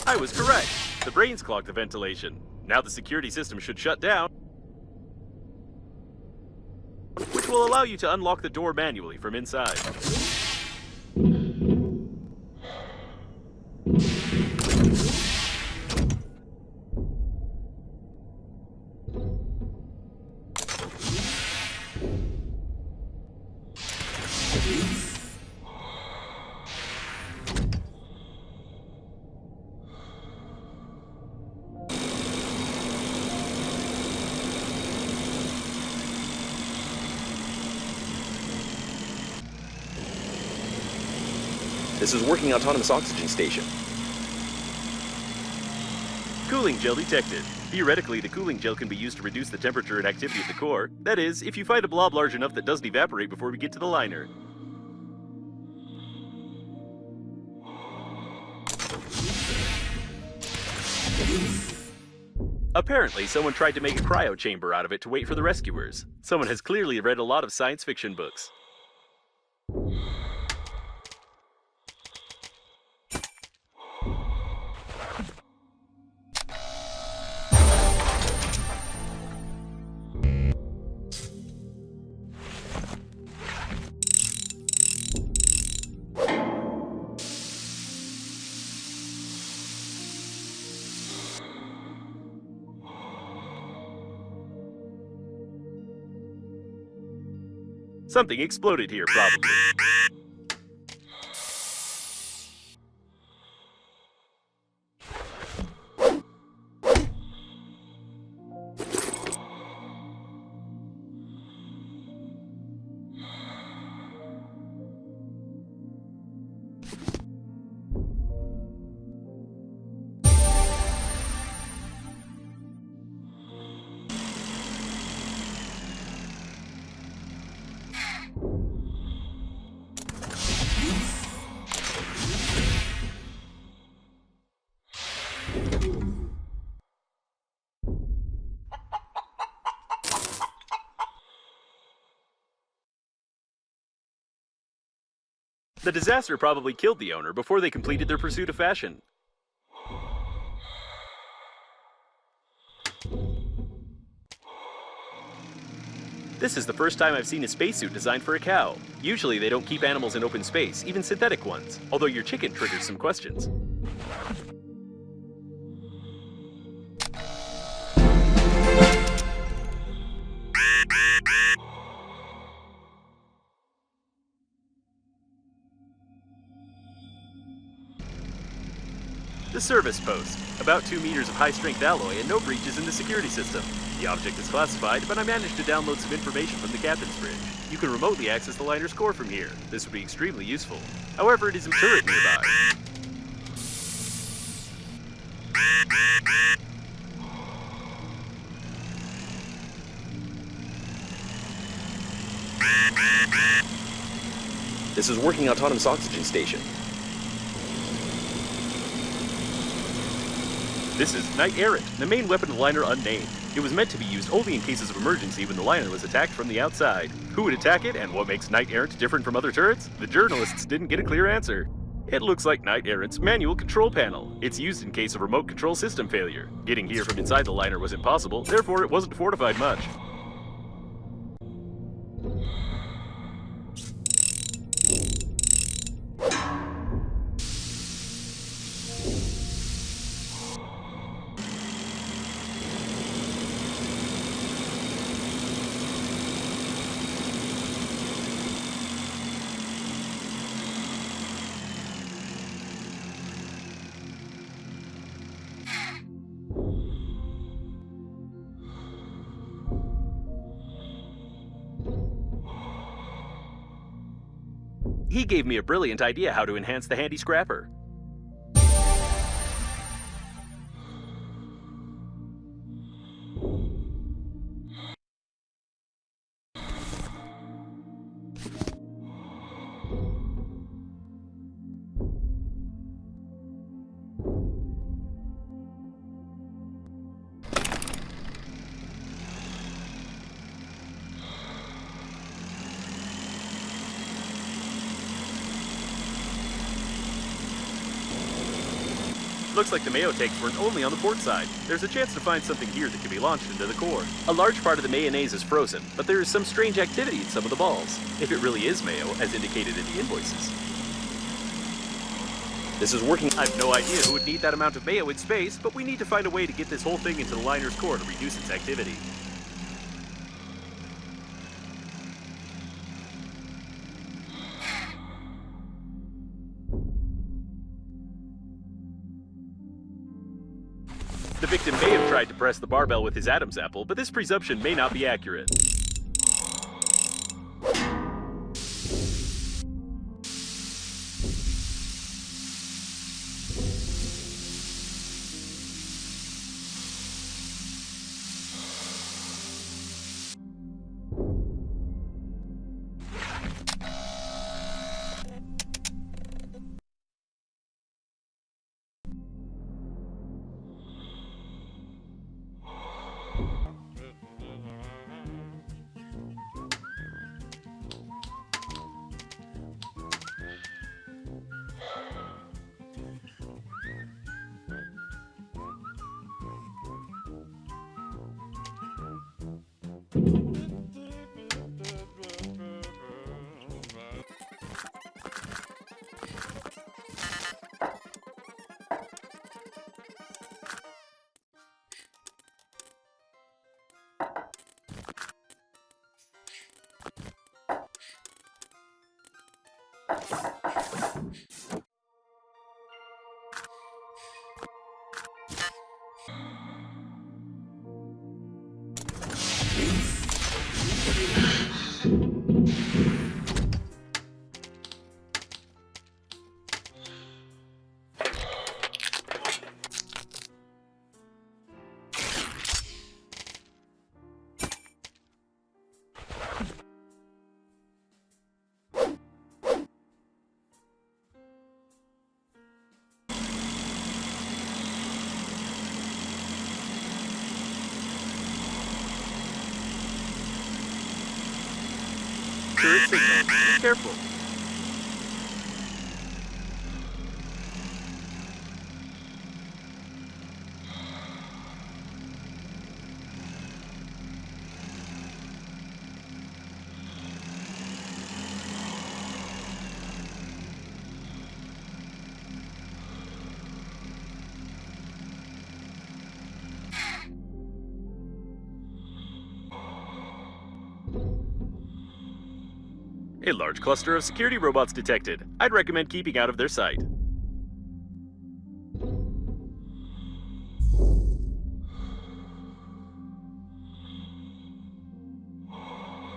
I was correct. The brains clogged the ventilation. Now the security system should shut down, which will allow you to unlock the door manually from inside. This is working autonomous oxygen station. Cooling gel detected. Theoretically, the cooling gel can be used to reduce the temperature and activity of the core. That is, if you find a blob large enough that doesn't evaporate before we get to the liner. Apparently, someone tried to make a cryo chamber out of it to wait for the rescuers. Someone has clearly read a lot of science fiction books. Something exploded here, probably. The disaster probably killed the owner before they completed their pursuit of fashion. This is the first time I've seen a spacesuit designed for a cow. Usually they don't keep animals in open space, even synthetic ones, although your chicken triggers some questions. The service post. About 2 meters of high-strength alloy and no breaches in the security system. The object is classified, but I managed to download some information from the captain's bridge. You can remotely access the liner's core from here. This would be extremely useful. However, it is a turret nearby. This is working autonomous oxygen station. This is Knight Errant, the main weapon of the liner unnamed. It was meant to be used only in cases of emergency when the liner was attacked from the outside. Who would attack it, and what makes Knight Errant different from other turrets? The journalists didn't get a clear answer. It looks like Knight Errant's manual control panel. It's used in case of remote control system failure. Getting here from inside the liner was impossible, therefore it wasn't fortified much. He gave me a brilliant idea how to enhance the handy scrapper. Looks like the mayo tanks weren't only on the port side. There's a chance to find something here that can be launched into the core. A large part of the mayonnaise is frozen, but there is some strange activity in some of the balls. If it really is mayo, as indicated in the invoices. This is working. I've no idea who would need that amount of mayo in space, but we need to find a way to get this whole thing into the liner's core to reduce its activity. The victim may have tried to press the barbell with his Adam's apple, but this presumption may not be accurate. Turret signal. Be careful. A large cluster of security robots detected. I'd recommend keeping out of their sight.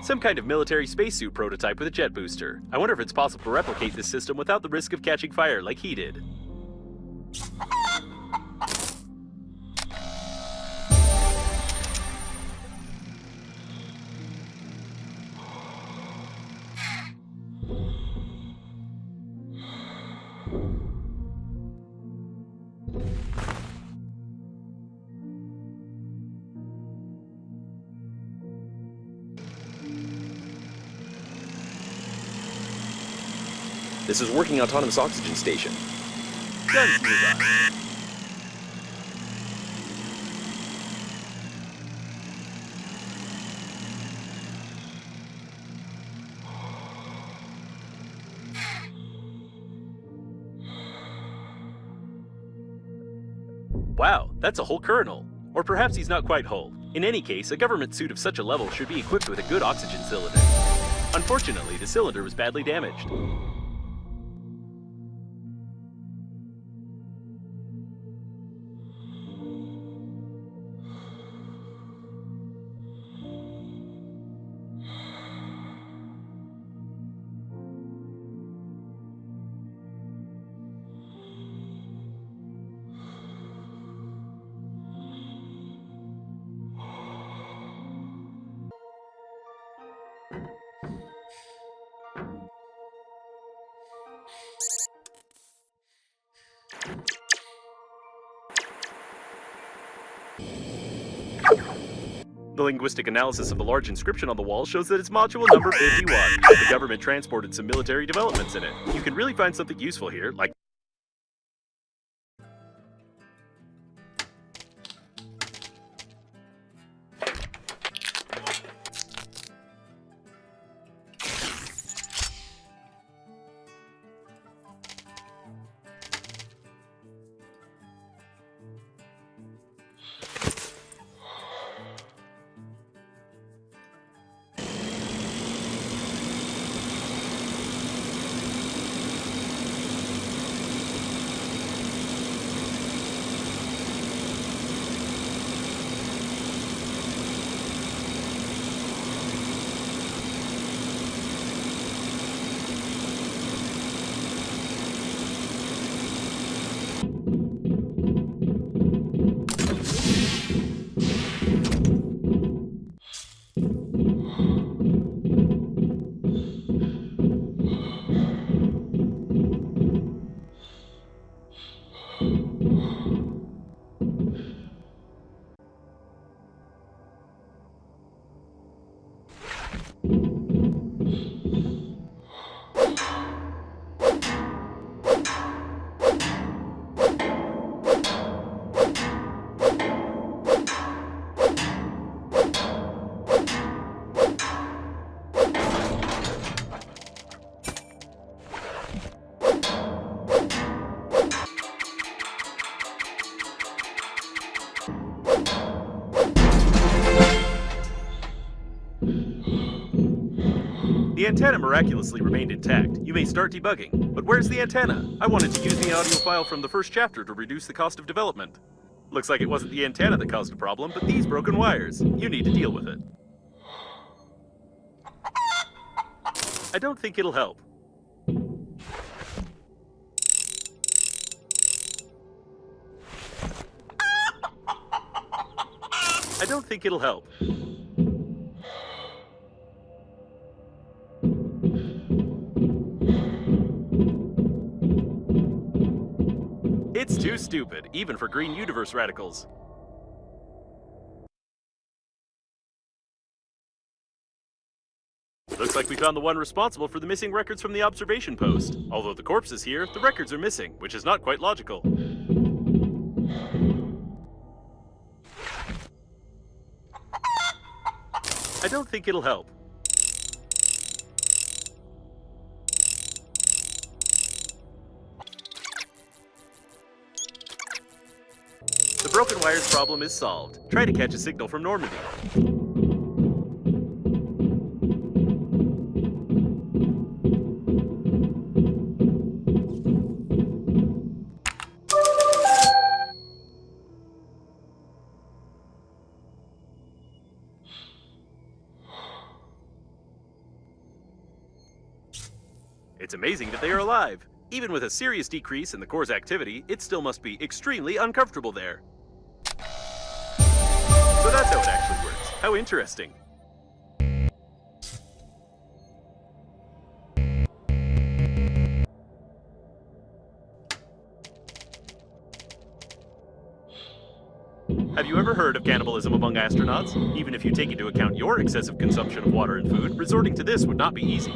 Some kind of military spacesuit prototype with a jet booster. I wonder if it's possible to replicate this system without the risk of catching fire like he did. This is working autonomous oxygen station. Guns nearby. Wow, that's a whole kernel. Or perhaps he's not quite whole. In any case, a government suit of such a level should be equipped with a good oxygen cylinder. Unfortunately, the cylinder was badly damaged. The linguistic analysis of a large inscription on the wall shows that it's module number 51. The government transported some military developments in it. You can really find something useful here, like The antenna miraculously remained intact. You may start debugging. But where's the antenna? I wanted to use the audio file from the first chapter to reduce the cost of development. Looks like it wasn't the antenna that caused a problem, but these broken wires. You need to deal with it. I don't think it'll help. I don't think it'll help. It's too stupid, even for green universe radicals. Looks like we found the one responsible for the missing records from the observation post. Although the corpse is here, the records are missing, which is not quite logical. I don't think it'll help. The broken wires problem is solved. Try to catch a signal from Normandy. It's amazing that they are alive. Even with a serious decrease in the core's activity, it still must be extremely uncomfortable there. So that's how it actually works. How interesting. Have you ever heard of cannibalism among astronauts? Even if you take into account your excessive consumption of water and food, resorting to this would not be easy.